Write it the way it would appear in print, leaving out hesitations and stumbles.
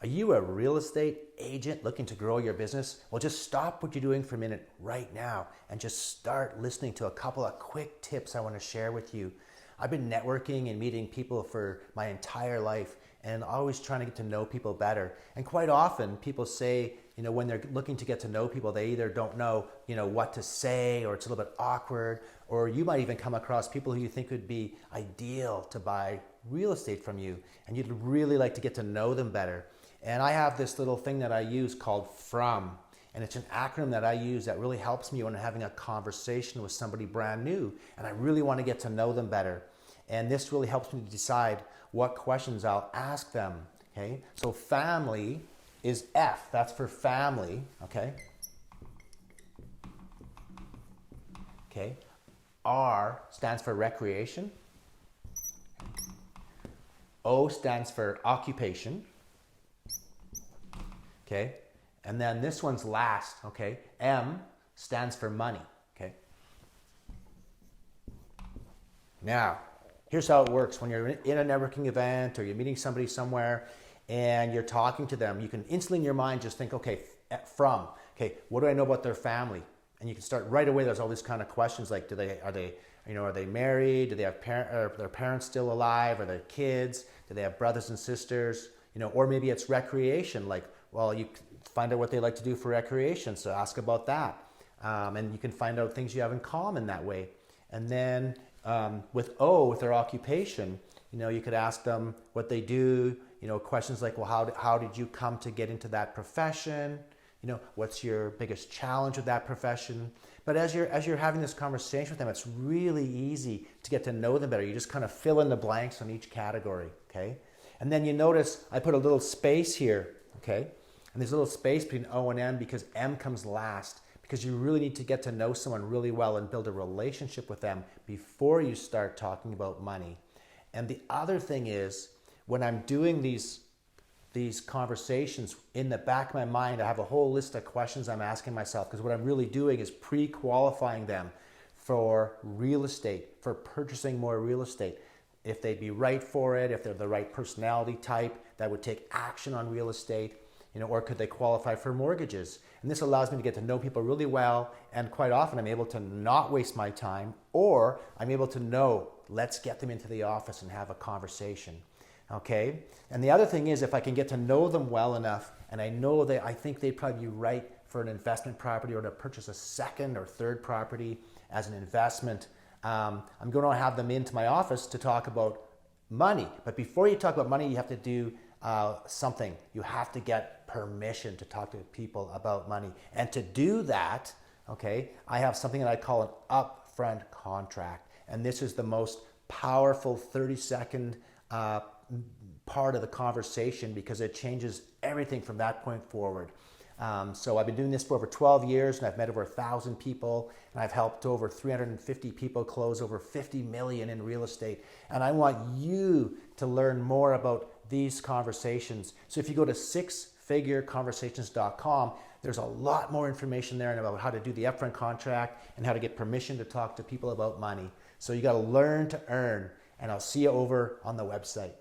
Are you a real estate agent looking to grow your business? Well, just stop what you're doing for a minute right now and just start listening to a couple of quick tips I want to share with you. I've been networking and meeting people for my entire life and always trying to get to know people better. And quite often people say, when they're looking to get to know people, they either don't know, what to say, or it's a little bit awkward, or you might even come across people who you think would be ideal to buy real estate from you, and you'd really like to get to know them better. And I have this little thing that I use called FROM, and it's an acronym that I use that really helps me when I'm having a conversation with somebody brand new and I really want to get to know them better. And this really helps me to decide what questions I'll ask them, okay? So family is F, that's for family, okay? Okay. R stands for recreation. O stands for occupation. Okay, and then this one's last, okay? M stands for money, okay? Now, here's how it works. When you're in a networking event or you're meeting somebody somewhere and you're talking to them, you can instantly in your mind just think, okay, what do I know about their family? And you can start right away. There's all these kind of questions like, are they married? Do they have are their parents still alive? Are they kids? Do they have brothers and sisters? Or maybe it's recreation, like, well, you find out what they like to do for recreation, so ask about that. And you can find out things you have in common that way. And then with O, with their occupation, you could ask them what they do, questions like, well, how did you come to get into that profession? What's your biggest challenge with that profession? But as you're having this conversation with them, it's really easy to get to know them better. You just kind of fill in the blanks on each category, okay? And then you notice I put a little space here, okay? And there's a little space between O and M because M comes last, because you really need to get to know someone really well and build a relationship with them before you start talking about money. And the other thing is, when I'm doing these conversations, in the back of my mind, I have a whole list of questions I'm asking myself, because what I'm really doing is pre-qualifying them for real estate, for purchasing more real estate. If they'd be right for it, if they're the right personality type that would take action on real estate, or could they qualify for mortgages? And this allows me to get to know people really well, and quite often I'm able to not waste my time, or I'm able to know, let's get them into the office and have a conversation, okay? And the other thing is, if I can get to know them well enough, and I think they'd probably be right for an investment property or to purchase a second or third property as an investment, I'm going to have them into my office to talk about money. But before you talk about money, you have to do something. You have to get permission to talk to people about money. And to do that, okay, I have something that I call an upfront contract. And this is the most powerful 30-second part of the conversation, because it changes everything from that point forward. So I've been doing this for over 12 years, and I've met over 1,000 people, and I've helped over 350 people close over 50 million in real estate. And I want you to learn more about these conversations. So if you go to sixfigureconversations.com, there's a lot more information there about how to do the upfront contract and how to get permission to talk to people about money. So you got to learn to earn, and I'll see you over on the website.